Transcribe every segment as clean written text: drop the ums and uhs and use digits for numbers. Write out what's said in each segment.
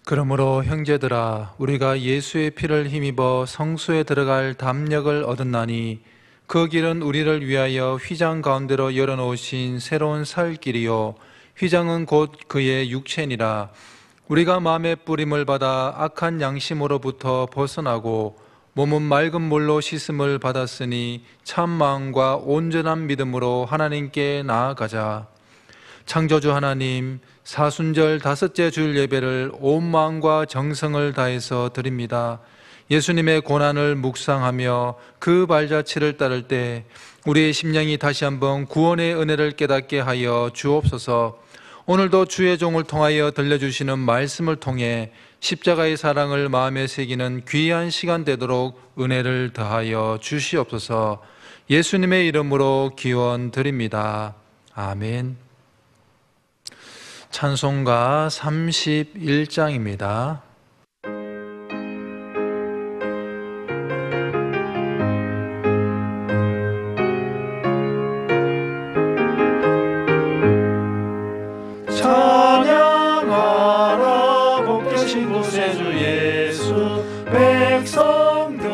그러므로 형제들아, 우리가 예수의 피를 힘입어 성소에 들어갈 담력을 얻었나니 그 길은 우리를 위하여 휘장 가운데로 열어놓으신 새로운 살 길이요 휘장은 곧 그의 육체니라. 우리가 마음의 뿌림을 받아 악한 양심으로부터 벗어나고 몸은 맑은 물로 씻음을 받았으니 참 마음과 온전한 믿음으로 하나님께 나아가자. 창조주 하나님, 사순절 다섯째 주일 예배를 온 마음과 정성을 다해서 드립니다. 예수님의 고난을 묵상하며 그 발자취를 따를 때 우리의 심령이 다시 한번 구원의 은혜를 깨닫게 하여 주옵소서. 오늘도 주의 종을 통하여 들려주시는 말씀을 통해 십자가의 사랑을 마음에 새기는 귀한 시간 되도록 은혜를 더하여 주시옵소서. 예수님의 이름으로 기원 드립니다. 아멘. 찬송가 31장입니다. 찬양하라 복되신 구세주 예수, 백성들아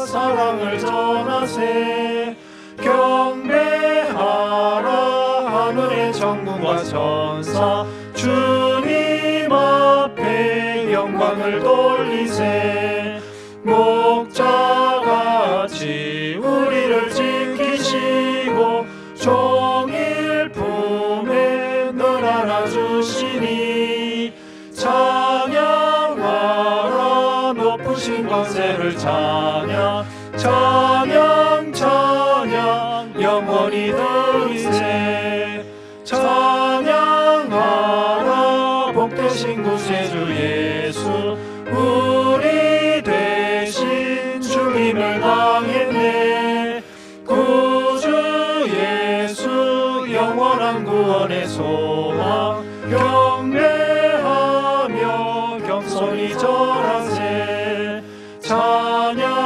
사랑을 전하세. 경배하라 하늘의 천군과 천사, 주님 앞에 영광을 돌리세. 목자같이 우리를 지키시고 종일 품에 늘 안아주시니, 찬양하라 높으신 권세를 찬양, 찬양 찬양 영원히 들으세. 찬양하라 복되신 구세주 예수, 우리 대신 죽임을 당했네. 구주 예수 영원한 구원의 소망, 경배하며 겸손히 절하세. 찬양하라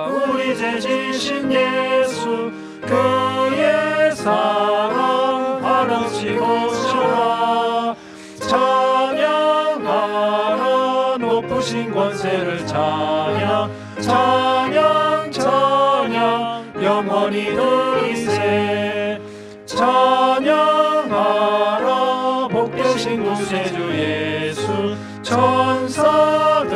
우리 죄 지신 예수, 그의 사랑 한없이 고셔라. 찬양하라 높으신 권세를 찬양, 찬양 찬양 영원히 들으세. 찬양하라 복되신 구세주 예수, 천사들아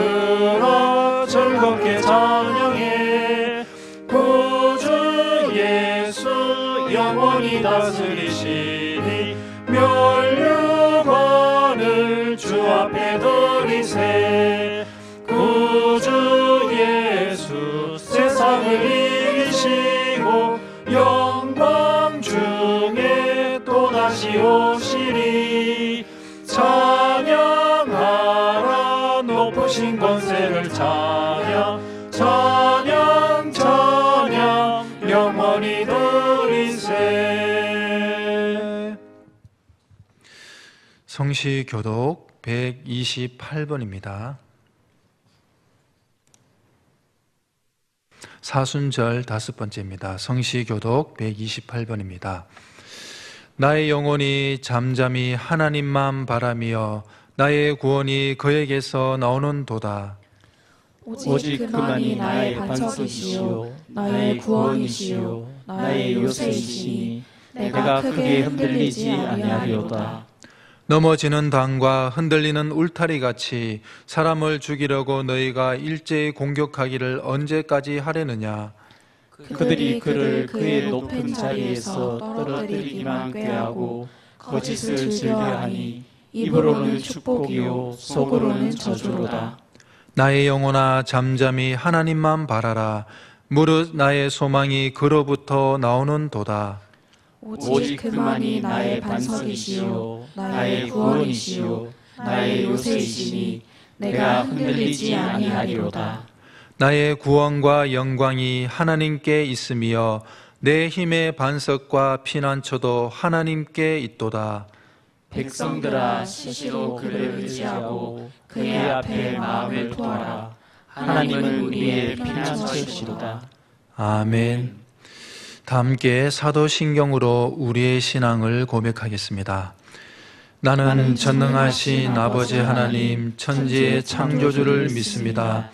즐겁게 찬양해. 구주 예수 영원히 다스리시니, 멸류관을 주 앞에 드리세. 구주 예수 세상을 이기시고 영광 중에 또다시 오시리. 찬양하라 높으신 권세를 찬양, 찬양 찬양 영원히 들으세. 성시교독 128번입니다. 사순절 5번째입니다. 성시교독 128번입니다. 나의 영혼이 잠잠히 하나님만 바라며 나의 구원이 그에게서 나오는도다. 오직 그만이 나의 반석이시요 나의 구원이시요 나의 요새이시니 내가 크게 흔들리지 아니하리로다. 넘어지는 당과 흔들리는 울타리같이 사람을 죽이려고 너희가 일제히 공격하기를 언제까지 하려느냐. 그들이 그를 그의 높은 자리에서 떨어뜨리기만 꾀하고 거짓을 즐겨하니 입으로는 축복이요 속으로는 저주로다. 나의 영혼아 잠잠히 하나님만 바라라. 무릇 나의 소망이 그로부터 나오는도다. 오직 그만이 나의 반석이시요 나의 구원이시요 나의 요새이시니 내가 흔들리지 아니하리로다. 나의 구원과 영광이 하나님께 있으며 내 힘의 반석과 피난처도 하나님께 있도다. 백성들아 시시로 그를 의지하고 그의 앞에 마음을 토하라. 하나님은 우리의 피난처시로다. 아멘. 다 함께 사도신경으로 우리의 신앙을 고백하겠습니다. 나는 전능하신 아버지 하나님 천지의 창조주를 믿습니다.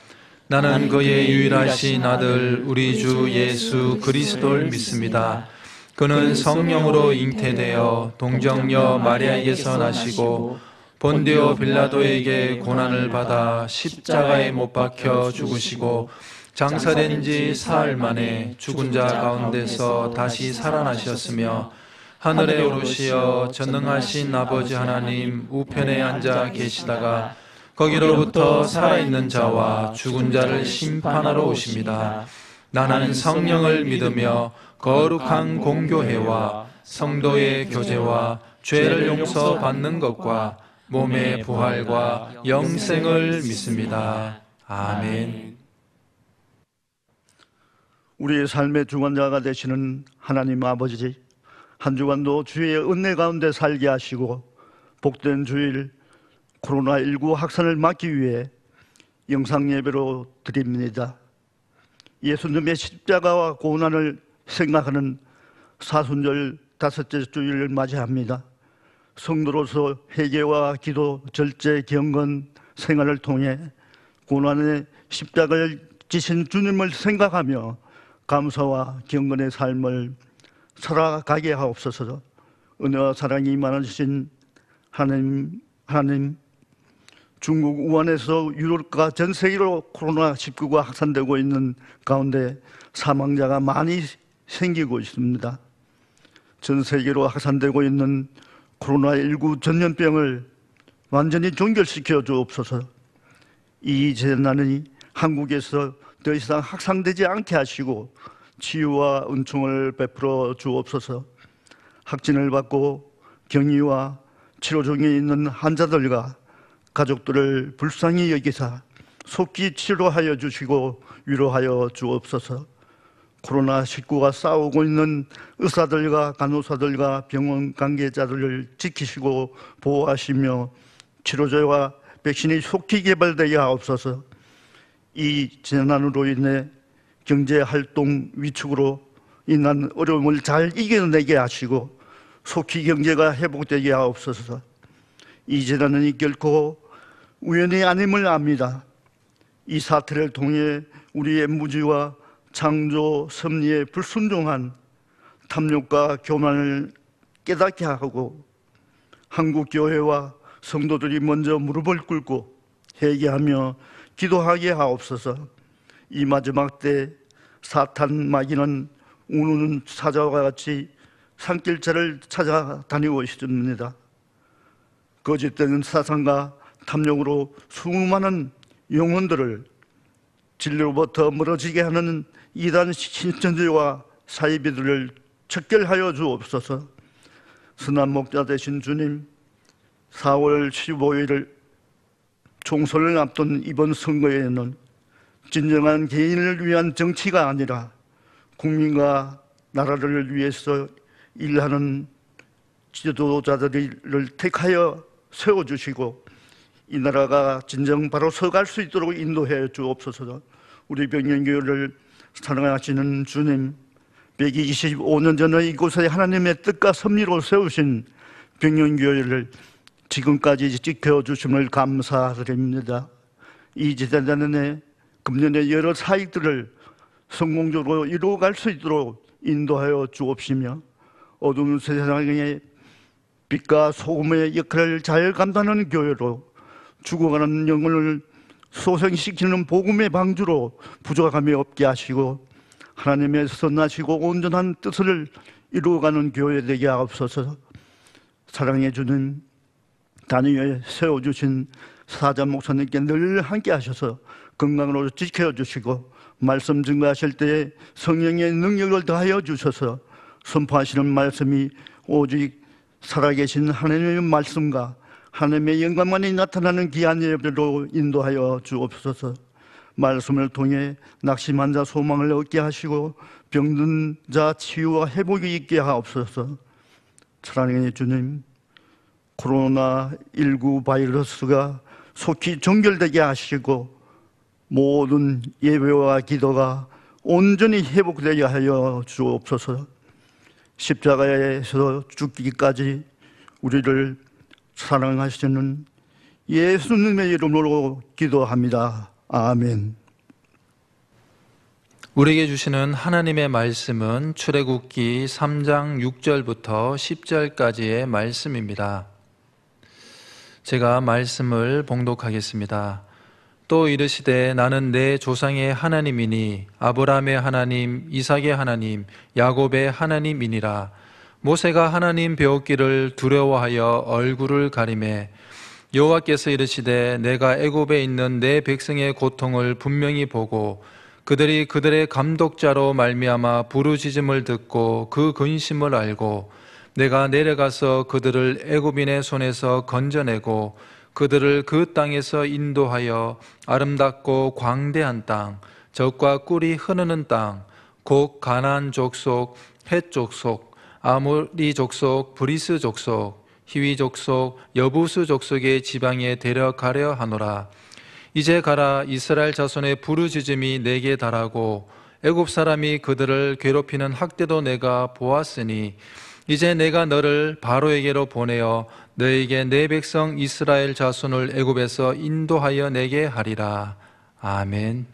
나는 그의 유일하신 아들 우리 주 예수 그리스도를 믿습니다. 그는 성령으로 잉태되어 동정녀 마리아에게서 나시고 본디오 빌라도에게 고난을 받아 십자가에 못 박혀 죽으시고 장사된 지 사흘 만에 죽은 자 가운데서 다시 살아나셨으며 하늘에 오르시어 전능하신 아버지 하나님 우편에 앉아 계시다가 거기로부터 살아있는 자와 죽은 자를 심판하러 오십니다. 나는 성령을 믿으며 거룩한 공교회와 성도의 교제와 죄를 용서받는 것과 몸의 부활과 영생을 믿습니다. 아멘. 우리의 삶의 주관자가 되시는 하나님 아버지, 한 주간도 주의 은혜 가운데 살게 하시고 복된 주일 코로나19 확산을 막기 위해 영상예배로 드립니다. 예수님의 십자가와 고난을 생각하는 사순절 5째 주일을 맞이합니다. 성도로서 회개와 기도, 절제, 경건 생활을 통해 고난의 십자가를 지신 주님을 생각하며 감사와 경건의 삶을 살아가게 하옵소서. 은혜와 사랑이 많으신 하나님, 중국 우한에서 유럽과 전 세계로 코로나19가 확산되고 있는 가운데 사망자가 많이 생기고 있습니다. 전 세계로 확산되고 있는 코로나19 전염병을 완전히 종결시켜 주옵소서. 이 재난이 한국에서 더 이상 확산되지 않게 하시고 치유와 은총을 베풀어 주옵소서. 확진을 받고 격리와 치료 중에 있는 환자들과 가족들을 불쌍히 여기사 속히 치료하여 주시고 위로하여 주옵소서. 코로나19가 싸우고 있는 의사들과 간호사들과 병원 관계자들을 지키시고 보호하시며 치료제와 백신이 속히 개발되게 하옵소서. 이 재난으로 인해 경제활동 위축으로 인한 어려움을 잘 이겨내게 하시고 속히 경제가 회복되게 하옵소서. 이 재난은 결코 우연이 아님을 압니다. 이 사태를 통해 우리의 무지와 창조 섭리에 불순종한 탐욕과 교만을 깨닫게 하고 한국 교회와 성도들이 먼저 무릎을 꿇고 회개하며 기도하게 하옵소서. 이 마지막 때 사탄 마귀는 우는 사자와 같이 산길자를 찾아다니고 있습니다. 거짓된 사상과 탐욕으로 수많은 영혼들을 진리로부터 멀어지게 하는 이단 신천지와 사이비들을 척결하여 주옵소서. 선한 목자 되신 주님, 4월 15일 총선을 앞둔 이번 선거에는 진정한 개인을 위한 정치가 아니라 국민과 나라를 위해서 일하는 지도자들을 택하여 세워주시고 이 나라가 진정 바로 서갈 수 있도록 인도해 주옵소서. 우리 병영교회를 사랑하시는 주님, 125년 전에 이곳에 하나님의 뜻과 섭리로 세우신 병영교회를 지금까지 지켜주심을 감사드립니다. 이 재단에 금년의 여러 사역들을 성공적으로 이루어갈 수 있도록 인도하여 주옵시며, 어두운 세상에 빛과 소금의 역할을 잘 감당하는 교회로, 죽어가는 영혼을 소생시키는 복음의 방주로 부족함이 없게 하시고, 하나님의 선하시고 온전한 뜻을 이루어가는 교회 되게 하옵소서. 사랑해 주는 단위에 세워주신 사자 목사님께 늘 함께 하셔서 건강으로 지켜주시고, 말씀 증거하실 때에 성령의 능력을 더하여 주셔서 선포하시는 말씀이 오직 살아계신 하나님의 말씀과 하나님의 영광만이 나타나는 귀한 예배로 인도하여 주옵소서. 말씀을 통해 낙심한 자 소망을 얻게 하시고 병든 자 치유와 회복이 있게 하옵소서. 사랑의 주님, 코로나19 바이러스가 속히 종결되게 하시고 모든 예배와 기도가 온전히 회복되게 하여 주옵소서. 십자가에서 죽기까지 우리를 사랑하시는 예수님의 이름으로 기도합니다. 아멘. 우리에게 주시는 하나님의 말씀은 출애굽기 3장 6절부터 10절까지의 말씀입니다. 제가 말씀을 봉독하겠습니다. 또 이르시되 나는 내 조상의 하나님이니 아브라함의 하나님, 이삭의 하나님, 야곱의 하나님이니라. 모세가 하나님 배웠기를 두려워하여 얼굴을 가리매 여호와께서 이르시되 내가 애굽에 있는 내 백성의 고통을 분명히 보고 그들이 그들의 감독자로 말미암아 부르짖음을 듣고 그 근심을 알고 내가 내려가서 그들을 애굽인의 손에서 건져내고 그들을 그 땅에서 인도하여 아름답고 광대한 땅, 젖과 꿀이 흐르는 땅, 곧 가나안 족속, 헷 족속, 아모리 족속, 브리스 족속, 히위 족속, 여부스 족속의 지방에 데려가려 하노라. 이제 가라. 이스라엘 자손의 부르짖음이 내게 달하고 애굽 사람이 그들을 괴롭히는 학대도 내가 보았으니 이제 내가 너를 바로에게로 보내어 너에게 내 백성 이스라엘 자손을 애굽에서 인도하여 내게 하리라. 아멘.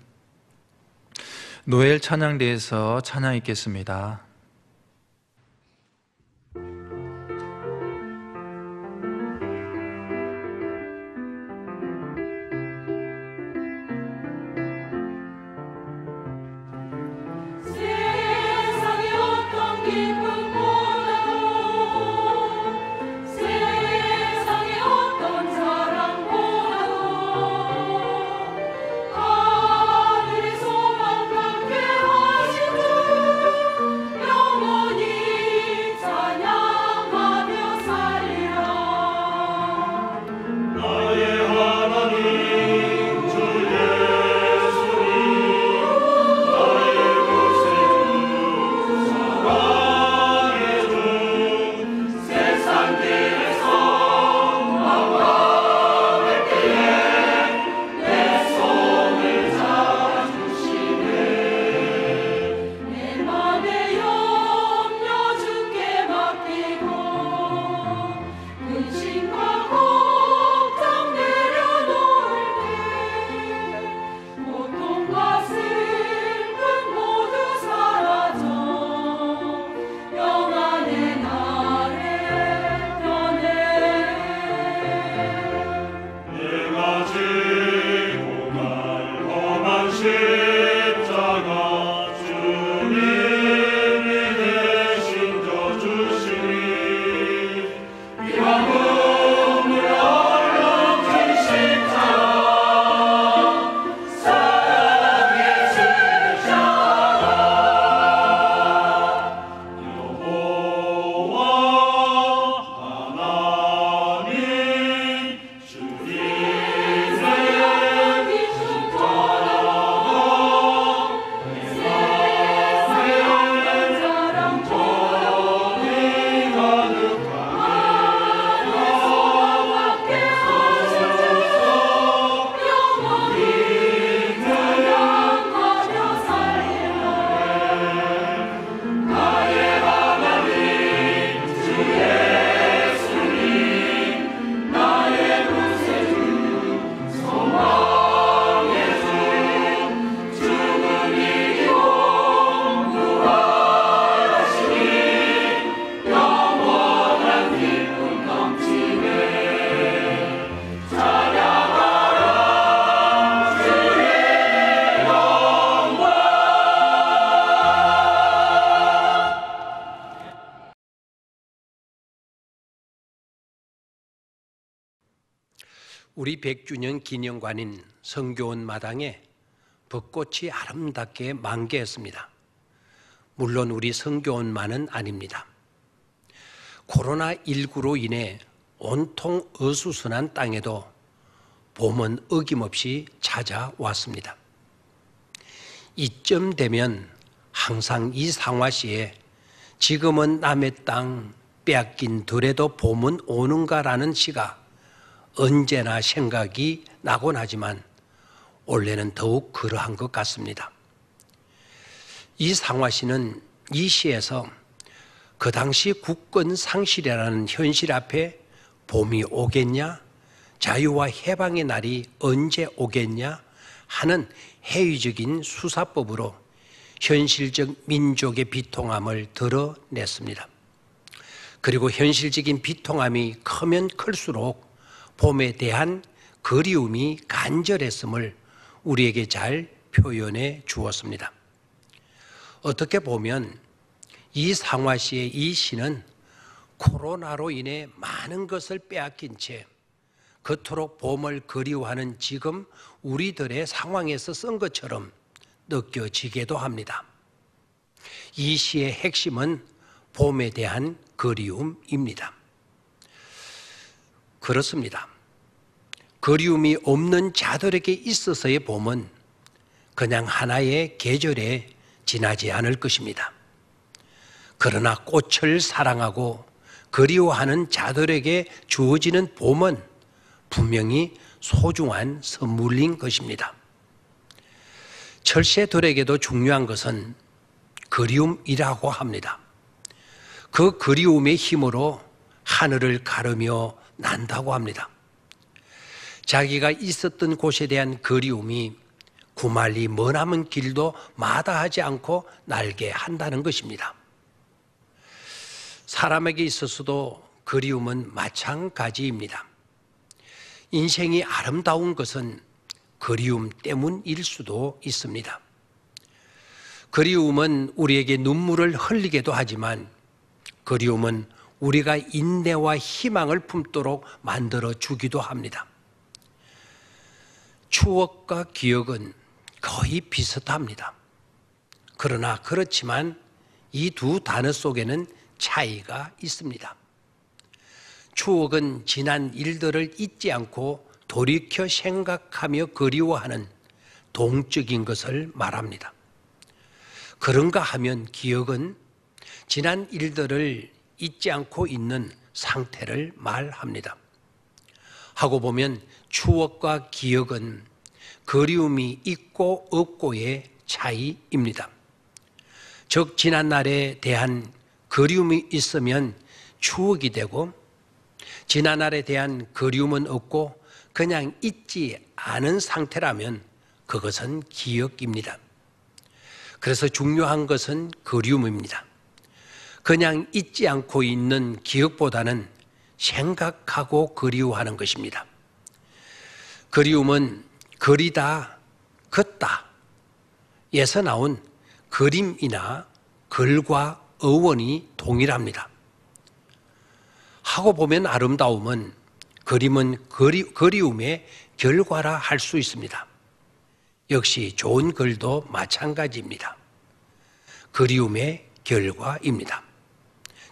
노엘 찬양대에서 찬양 읽겠습니다. 하늘의 소망 갖게 하시고 우리 100주년 기념관인 성교원 마당에 벚꽃이 아름답게 만개했습니다. 물론 우리 성교원만은 아닙니다. 코로나19로 인해 온통 어수선한 땅에도 봄은 어김없이 찾아왔습니다. 이쯤 되면 항상 이 상화시에 지금은 남의 땅 빼앗긴 더라도 봄은 오는가라는 시가 언제나 생각이 나곤 하지만 올해는 더욱 그러한 것 같습니다. 이 상화시는 이 시에서 그 당시 국권 상실이라는 현실 앞에 봄이 오겠냐, 자유와 해방의 날이 언제 오겠냐 하는 회의적인 수사법으로 현실적 민족의 비통함을 드러냈습니다. 그리고 현실적인 비통함이 크면 클수록 봄에 대한 그리움이 간절했음을 우리에게 잘 표현해 주었습니다. 어떻게 보면 이 상화시의 이 시는 코로나로 인해 많은 것을 빼앗긴 채 그토록 봄을 그리워하는 지금 우리들의 상황에서 쓴 것처럼 느껴지기도 합니다. 이 시의 핵심은 봄에 대한 그리움입니다. 그렇습니다. 그리움이 없는 자들에게 있어서의 봄은 그냥 하나의 계절에 지나지 않을 것입니다. 그러나 꽃을 사랑하고 그리워하는 자들에게 주어지는 봄은 분명히 소중한 선물인 것입니다. 철새들에게도 중요한 것은 그리움이라고 합니다. 그 그리움의 힘으로 하늘을 가르며 난다고 합니다. 자기가 있었던 곳에 대한 그리움이 구말리 머나먼 길도 마다하지 않고 날게 한다는 것입니다. 사람에게 있어서도 그리움은 마찬가지입니다. 인생이 아름다운 것은 그리움 때문일 수도 있습니다. 그리움은 우리에게 눈물을 흘리게도 하지만 그리움은 우리가 인내와 희망을 품도록 만들어 주기도 합니다. 추억과 기억은 거의 비슷합니다. 그러나 그렇지만 이 두 단어 속에는 차이가 있습니다. 추억은 지난 일들을 잊지 않고 돌이켜 생각하며 그리워하는 동적인 것을 말합니다. 그런가 하면 기억은 지난 일들을 잊지 않고 있는 상태를 말합니다. 하고 보면 추억과 기억은 그리움이 있고 없고의 차이입니다. 즉 지난날에 대한 그리움이 있으면 추억이 되고 지난날에 대한 그리움은 없고 그냥 잊지 않은 상태라면 그것은 기억입니다. 그래서 중요한 것은 그리움입니다. 그냥 잊지 않고 있는 기억보다는 생각하고 그리워하는 것입니다. 그리움은 그리다, 걷다 에서 나온 그림이나 글과 어원이 동일합니다. 하고 보면 아름다움은 그림은 그리움의 결과라 할 수 있습니다. 역시 좋은 글도 마찬가지입니다. 그리움의 결과입니다.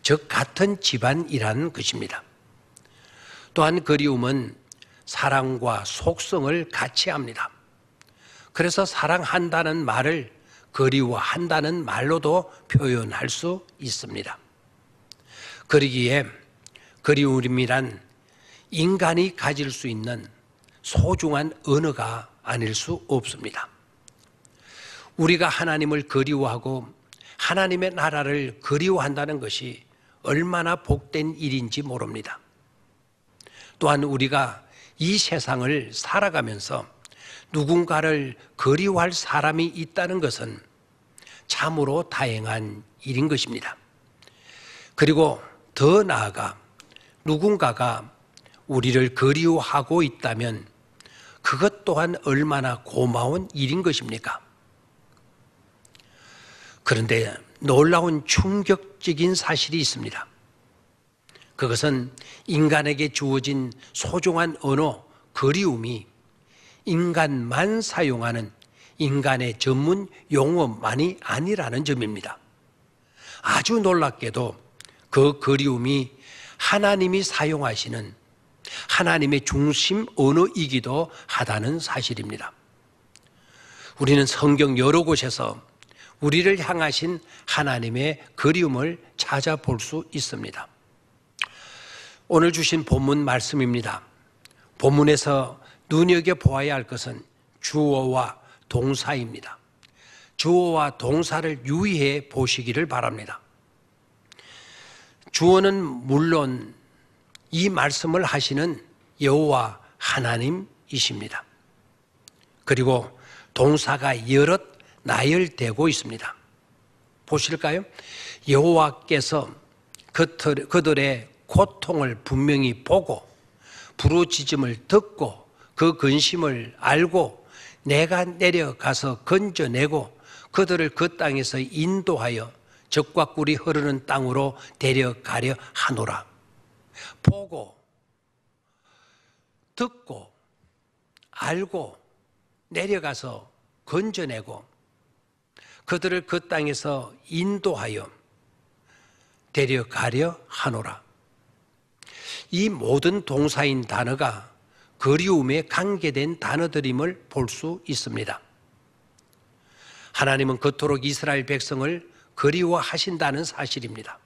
즉 같은 집안이라는 것입니다. 또한 그리움은 사랑과 속성을 같이 합니다. 그래서 사랑한다는 말을 그리워한다는 말로도 표현할 수 있습니다. 그러기에 그리움이란 인간이 가질 수 있는 소중한 언어가 아닐 수 없습니다. 우리가 하나님을 그리워하고 하나님의 나라를 그리워한다는 것이 얼마나 복된 일인지 모릅니다. 또한 우리가 이 세상을 살아가면서 누군가를 그리워할 사람이 있다는 것은 참으로 다행한 일인 것입니다. 그리고 더 나아가 누군가가 우리를 그리워하고 있다면 그것 또한 얼마나 고마운 일인 것입니까? 그런데 놀라운 충격적인 사실이 있습니다. 그것은 인간에게 주어진 소중한 언어 그리움이 인간만 사용하는 인간의 전문 용어만이 아니라는 점입니다. 아주 놀랍게도 그 그리움이 하나님이 사용하시는 하나님의 중심 언어이기도 하다는 사실입니다. 우리는 성경 여러 곳에서 우리를 향하신 하나님의 그리움을 찾아볼 수 있습니다. 오늘 주신 본문 말씀입니다. 본문에서 눈여겨보아야 할 것은 주어와 동사입니다. 주어와 동사를 유의해 보시기를 바랍니다. 주어는 물론 이 말씀을 하시는 여호와 하나님이십니다. 그리고 동사가 여럿 나열되고 있습니다. 보실까요? 여호와께서 그들의 고통을 분명히 보고 부르짖음을 듣고 그 근심을 알고 내가 내려가서 건져내고 그들을 그 땅에서 인도하여 젖과 꿀이 흐르는 땅으로 데려가려 하노라. 보고 듣고 알고 내려가서 건져내고 그들을 그 땅에서 인도하여 데려가려 하노라. 이 모든 동사인 단어가 그리움에 관계된 단어들임을 볼 수 있습니다. 하나님은 그토록 이스라엘 백성을 그리워하신다는 사실입니다.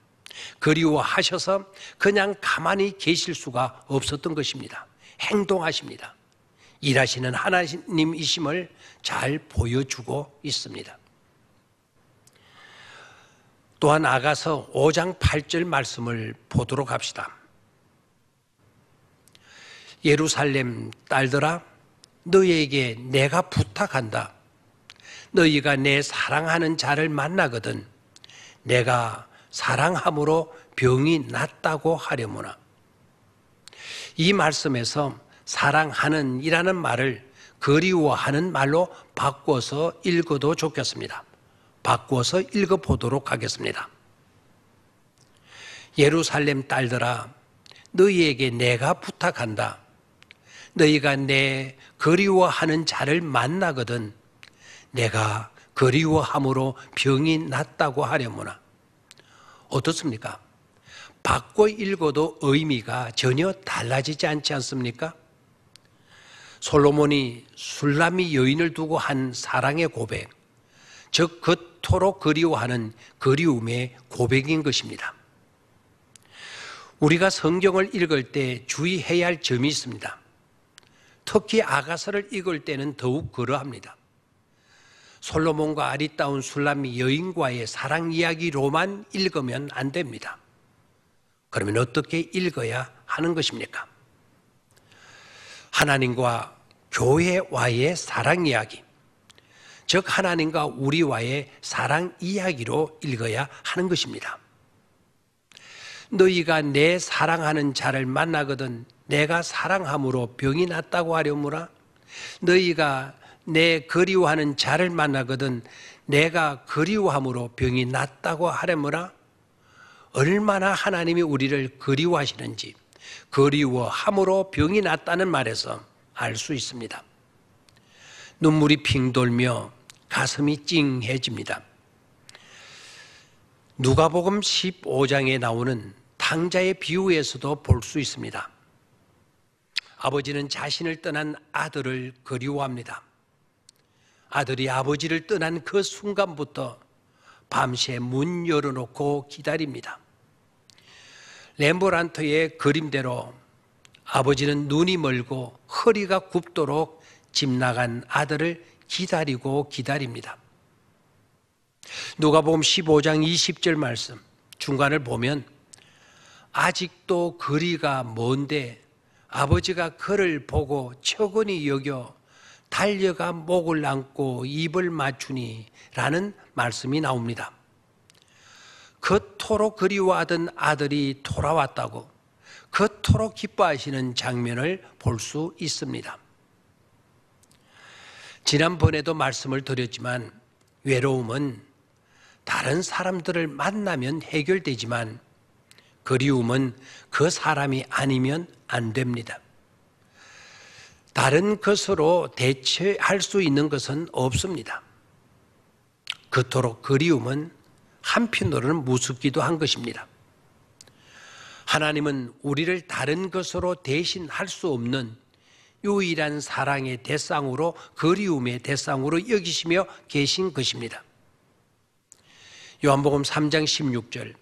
그리워하셔서 그냥 가만히 계실 수가 없었던 것입니다. 행동하십니다. 일하시는 하나님이심을 잘 보여주고 있습니다. 또한 아가서 5장 8절 말씀을 보도록 합시다. 예루살렘 딸들아, 너희에게 내가 부탁한다. 너희가 내 사랑하는 자를 만나거든 내가 사랑함으로 병이 낫다고 하려무나. 이 말씀에서 사랑하는 이라는 말을 그리워하는 말로 바꿔서 읽어도 좋겠습니다. 바꿔서 읽어보도록 하겠습니다. 예루살렘 딸들아, 너희에게 내가 부탁한다. 너희가 내 그리워하는 자를 만나거든 내가 그리워함으로 병이 낫다고 하려무나. 어떻습니까? 바꿔 읽어도 의미가 전혀 달라지지 않지 않습니까? 솔로몬이 술람미 여인을 두고 한 사랑의 고백, 즉 그토록 그리워하는 그리움의 고백인 것입니다. 우리가 성경을 읽을 때 주의해야 할 점이 있습니다. 특히 아가서를 읽을 때는 더욱 그러합니다. 솔로몬과 아리따운 술람미 여인과의 사랑 이야기로만 읽으면 안 됩니다. 그러면 어떻게 읽어야 하는 것입니까? 하나님과 교회와의 사랑 이야기, 즉 하나님과 우리와의 사랑 이야기로 읽어야 하는 것입니다. 너희가 내 사랑하는 자를 만나거든 내가 사랑함으로 병이 낫다고 하려무라. 너희가 내 그리워하는 자를 만나거든 내가 그리워함으로 병이 낫다고 하려무라. 얼마나 하나님이 우리를 그리워하시는지 그리워함으로 병이 낫다는 말에서 알 수 있습니다. 눈물이 핑 돌며 가슴이 찡해집니다. 누가복음 15장에 나오는 탕자의 비유에서도 볼 수 있습니다. 아버지는 자신을 떠난 아들을 그리워합니다. 아들이 아버지를 떠난 그 순간부터 밤새 문 열어놓고 기다립니다. 렘브란트의 그림대로 아버지는 눈이 멀고 허리가 굽도록 집 나간 아들을 기다리고 기다립니다. 누가복음 15장 20절 말씀 중간을 보면 아직도 거리가 먼데 아버지가 그를 보고 척은히 여겨 달려가 목을 안고 입을 맞추니 라는 말씀이 나옵니다. 그토록 그리워하던 아들이 돌아왔다고 그토록 기뻐하시는 장면을 볼 수 있습니다. 지난번에도 말씀을 드렸지만 외로움은 다른 사람들을 만나면 해결되지만 그리움은 그 사람이 아니면 안 됩니다. 다른 것으로 대체할 수 있는 것은 없습니다. 그토록 그리움은 한편으로는 무섭기도 한 것입니다. 하나님은 우리를 다른 것으로 대신할 수 없는 유일한 사랑의 대상으로, 그리움의 대상으로 여기시며 계신 것입니다. 요한복음 3장 16절,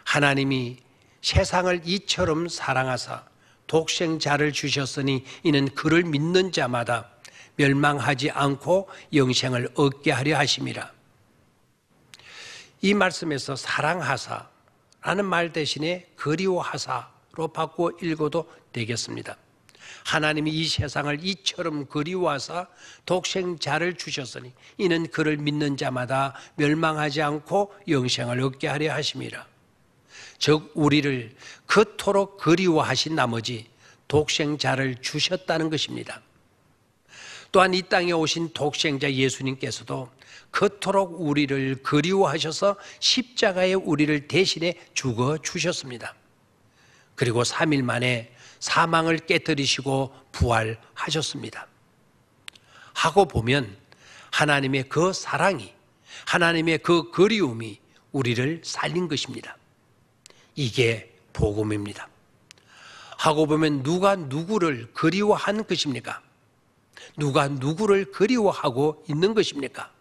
하나님이 세상을 이처럼 사랑하사 독생자를 주셨으니 이는 그를 믿는 자마다 멸망하지 않고 영생을 얻게 하려 하심이라. 이 말씀에서 사랑하사라는 말 대신에 그리워하사로 바꾸어 읽어도 되겠습니다. 하나님이 이 세상을 이처럼 그리워하사 독생자를 주셨으니 이는 그를 믿는 자마다 멸망하지 않고 영생을 얻게 하려 하심이라. 즉 우리를 그토록 그리워하신 나머지 독생자를 주셨다는 것입니다. 또한 이 땅에 오신 독생자 예수님께서도 그토록 우리를 그리워하셔서 십자가에 우리를 대신해 죽어 주셨습니다. 그리고 3일 만에 사망을 깨뜨리시고 부활하셨습니다. 하고 보면 하나님의 그 사랑이, 하나님의 그 그리움이 우리를 살린 것입니다. 이게 복음입니다. 하고 보면 누가 누구를 그리워한 것입니까? 누가 누구를 그리워하고 있는 것입니까?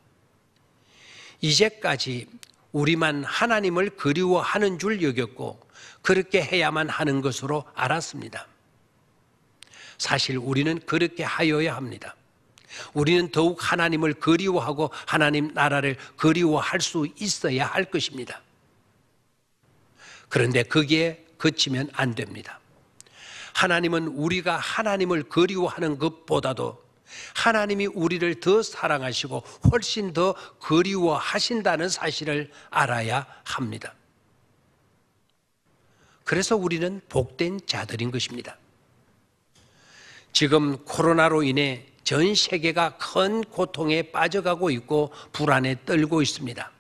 이제까지 우리만 하나님을 그리워하는 줄 여겼고 그렇게 해야만 하는 것으로 알았습니다. 사실 우리는 그렇게 하여야 합니다. 우리는 더욱 하나님을 그리워하고 하나님 나라를 그리워할 수 있어야 할 것입니다. 그런데 거기에 그치면 안 됩니다. 하나님은 우리가 하나님을 그리워하는 것보다도 하나님이 우리를 더 사랑하시고 훨씬 더 그리워하신다는 사실을 알아야 합니다. 그래서 우리는 복된 자들인 것입니다. 지금 코로나로 인해 전 세계가 큰 고통에 빠져가고 있고 불안에 떨고 있습니다.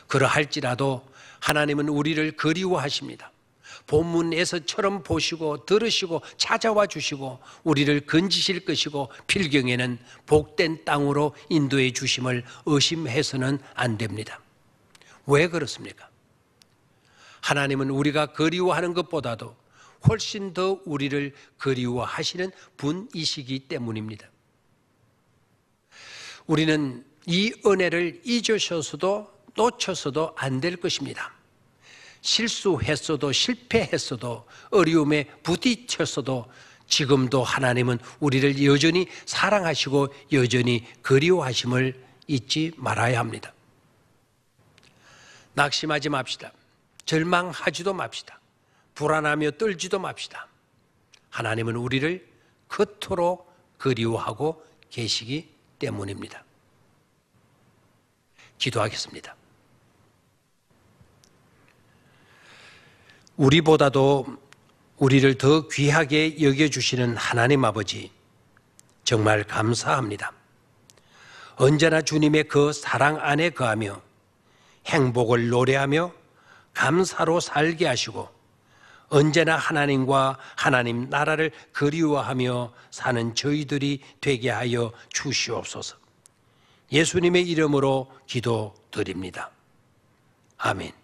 그러할지라도 하나님은 우리를 그리워하십니다. 본문에서처럼 보시고 들으시고 찾아와 주시고 우리를 건지실 것이고 필경에는 복된 땅으로 인도해 주심을 의심해서는 안 됩니다. 왜 그렇습니까? 하나님은 우리가 그리워하는 것보다도 훨씬 더 우리를 그리워하시는 분이시기 때문입니다. 우리는 이 은혜를 잊으셔서도 놓쳐서도 안 될 것입니다. 실수했어도 실패했어도 어려움에 부딪혔어도 지금도 하나님은 우리를 여전히 사랑하시고 여전히 그리워하심을 잊지 말아야 합니다. 낙심하지 맙시다. 절망하지도 맙시다. 불안하며 떨지도 맙시다. 하나님은 우리를 그토록 그리워하고 계시기 때문입니다. 기도하겠습니다. 우리보다도 우리를 더 귀하게 여겨주시는 하나님 아버지, 정말 감사합니다. 언제나 주님의 그 사랑 안에 거하며 행복을 노래하며 감사로 살게 하시고 언제나 하나님과 하나님 나라를 그리워하며 사는 저희들이 되게 하여 주시옵소서. 예수님의 이름으로 기도드립니다. 아멘.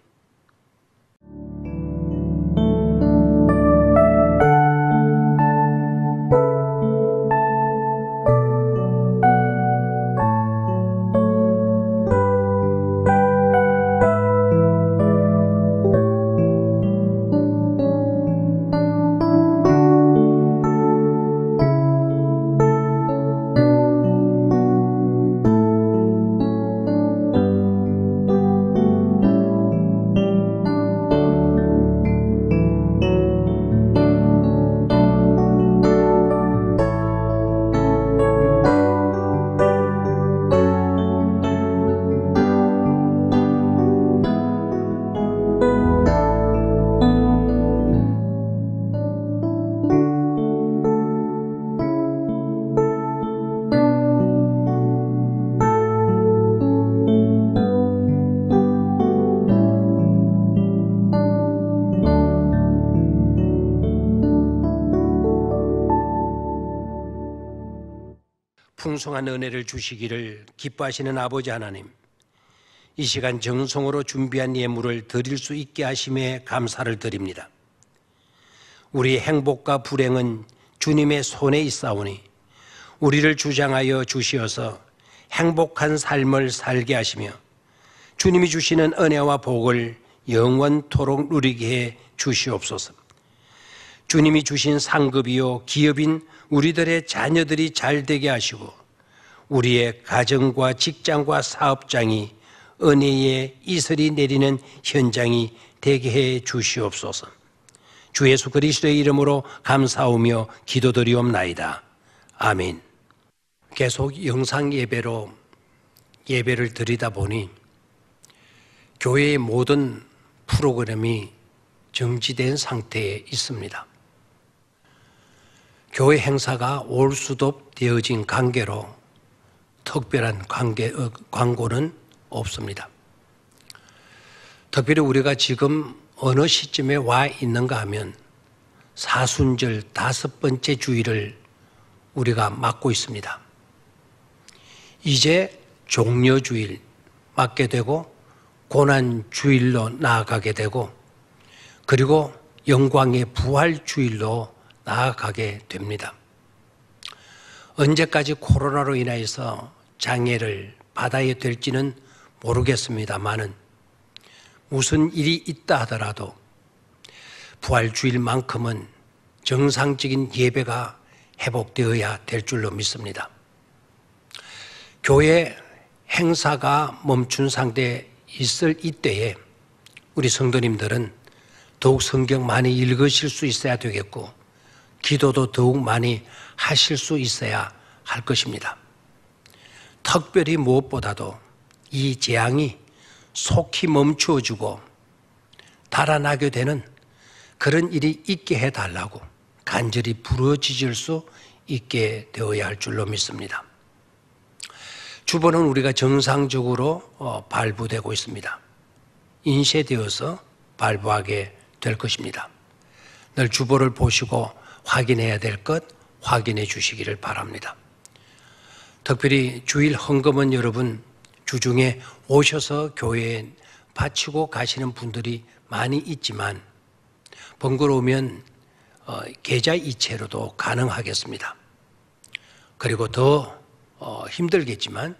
풍성한 은혜를 주시기를 기뻐하시는 아버지 하나님, 이 시간 정성으로 준비한 예물을 드릴 수 있게 하심에 감사를 드립니다. 우리의 행복과 불행은 주님의 손에 있사오니 우리를 주장하여 주시어서 행복한 삶을 살게 하시며 주님이 주시는 은혜와 복을 영원토록 누리게 해 주시옵소서. 주님이 주신 상급이요 기업인 우리들의 자녀들이 잘 되게 하시고 우리의 가정과 직장과 사업장이 은혜의 이슬이 내리는 현장이 되게 해 주시옵소서. 주 예수 그리스도의 이름으로 감사하며 기도드리옵나이다. 아멘. 계속 영상 예배로 예배를 드리다 보니 교회의 모든 프로그램이 정지된 상태에 있습니다. 교회 행사가 올 수도 되어진 관계로 특별한 광고는 없습니다. 특별히 우리가 지금 어느 시점에 와 있는가 하면 사순절 5번째 주일을 우리가 맞고 있습니다. 이제 종려주일 맞게 되고 고난주일로 나아가게 되고 그리고 영광의 부활주일로 나아가게 됩니다. 언제까지 코로나로 인해서 장애를 받아야 될지는 모르겠습니다만은 무슨 일이 있다 하더라도 부활주일만큼은 정상적인 예배가 회복되어야 될 줄로 믿습니다. 교회 행사가 멈춘 상태에 있을 이때에 우리 성도님들은 더욱 성경 많이 읽으실 수 있어야 되겠고 기도도 더욱 많이 하실 수 있어야 할 것입니다. 특별히 무엇보다도 이 재앙이 속히 멈추어주고 달아나게 되는 그런 일이 있게 해달라고 간절히 부르짖을 수 있게 되어야 할 줄로 믿습니다. 주보는 우리가 정상적으로 발부되고 있습니다. 인쇄되어서 발부하게 될 것입니다. 늘 주보를 보시고 확인해야 될 것 확인해 주시기를 바랍니다. 특별히 주일 헌금은 여러분 주중에 오셔서 교회에 바치고 가시는 분들이 많이 있지만 번거로우면 계좌 이체로도 가능하겠습니다. 그리고 더 힘들겠지만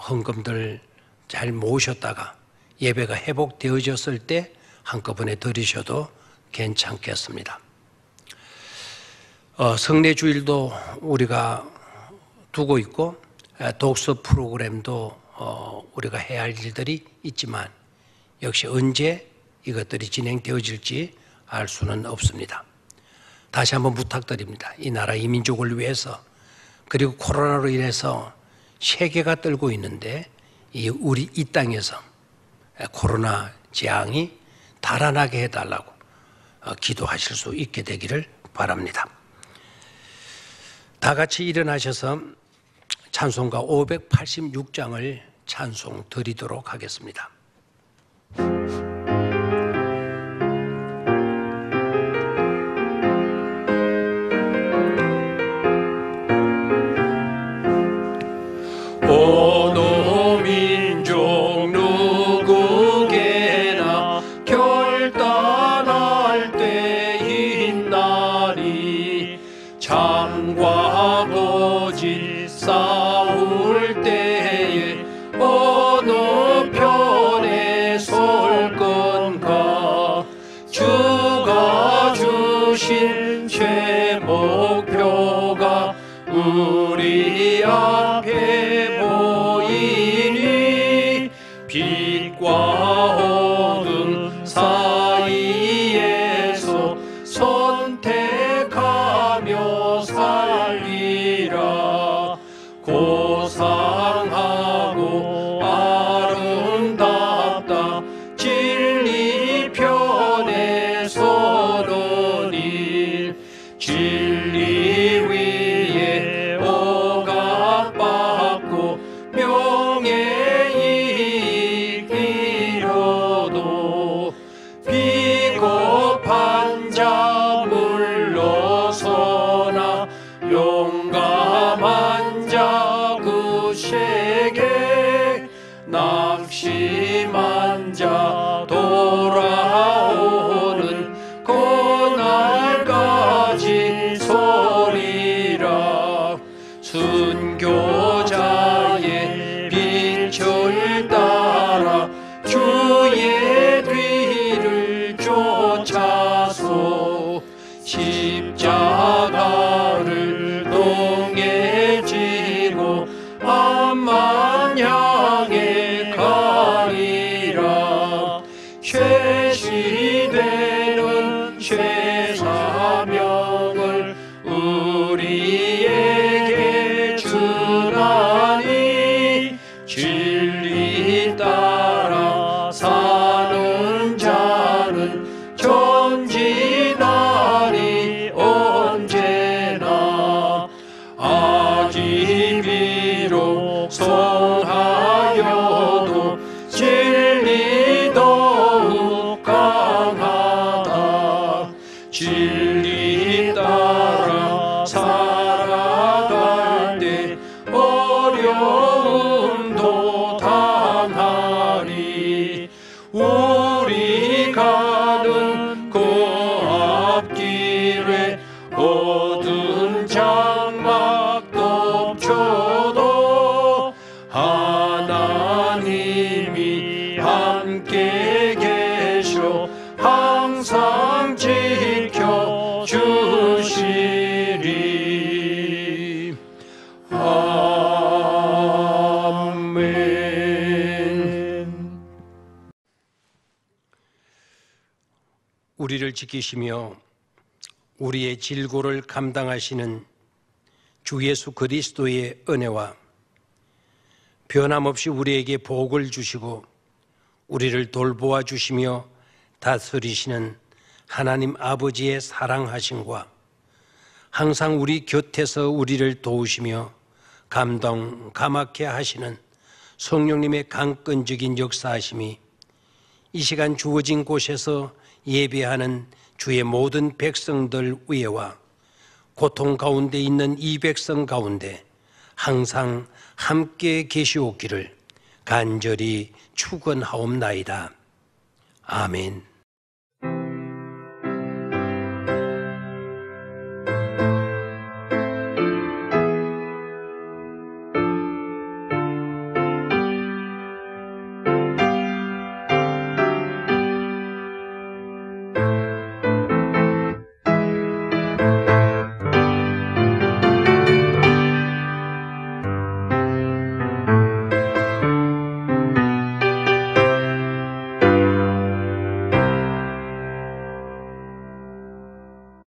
헌금들 잘 모으셨다가 예배가 회복되어졌을 때 한꺼번에 드리셔도 괜찮겠습니다. 성례주일도 우리가 두고 있고 독서 프로그램도 우리가 해야 할 일들이 있지만 역시 언제 이것들이 진행되어질지 알 수는 없습니다. 다시 한번 부탁드립니다. 이 나라 이 민족을 위해서 그리고 코로나로 인해서 세계가 떨고 있는데 우리 이 땅에서 코로나 재앙이 달아나게 해달라고 기도하실 수 있게 되기를 바랍니다. 다 같이 일어나셔서 찬송가 586장을 찬송 드리도록 하겠습니다. 어느 민족 누구게나 결단할 때 있나니 창과 거짓 싸울 때에 어느 편에 설 건가 주가 주신 최목표가 우리 앞에 보이니 빛과 어둠 사이에서 선택하며 살리라. 고상하고 아름답다 진리 편에 서는 일 진리 위에 억압받고 명예 낙심한 자 돌아오는 그날까지 소리라. 순교자의 빛을 따라 주의 뒤를 쫓아서 십자가를 동에 지고 암만 향해 가리라. 쇠시되는 쇠사명을 우리에게 주나니 진리 따라 사는 자는 전진하리 언제나. 악이 비록 성하여도 진리 더욱 강하다. 진리 따라 살아갈 때 어려움도 당하리. 우리 가는 그 앞길에 어두운 장막 덮쳐도 하나님이 함께 계셔 항상 지켜주시리. 아멘. 우리를 지키시며 우리의 질고를 감당하시는 주 예수 그리스도의 은혜와 변함없이 우리에게 복을 주시고 우리를 돌보아 주시며 다스리시는 하나님 아버지의 사랑하심과 항상 우리 곁에서 우리를 도우시며 감동감하게 하시는 성령님의 강건적인 역사하심이 이 시간 주어진 곳에서 예배하는 주의 모든 백성들 위에와 고통 가운데 있는 이 백성 가운데 항상 함께 계시옵기를 간절히 축원하옵나이다. 아멘.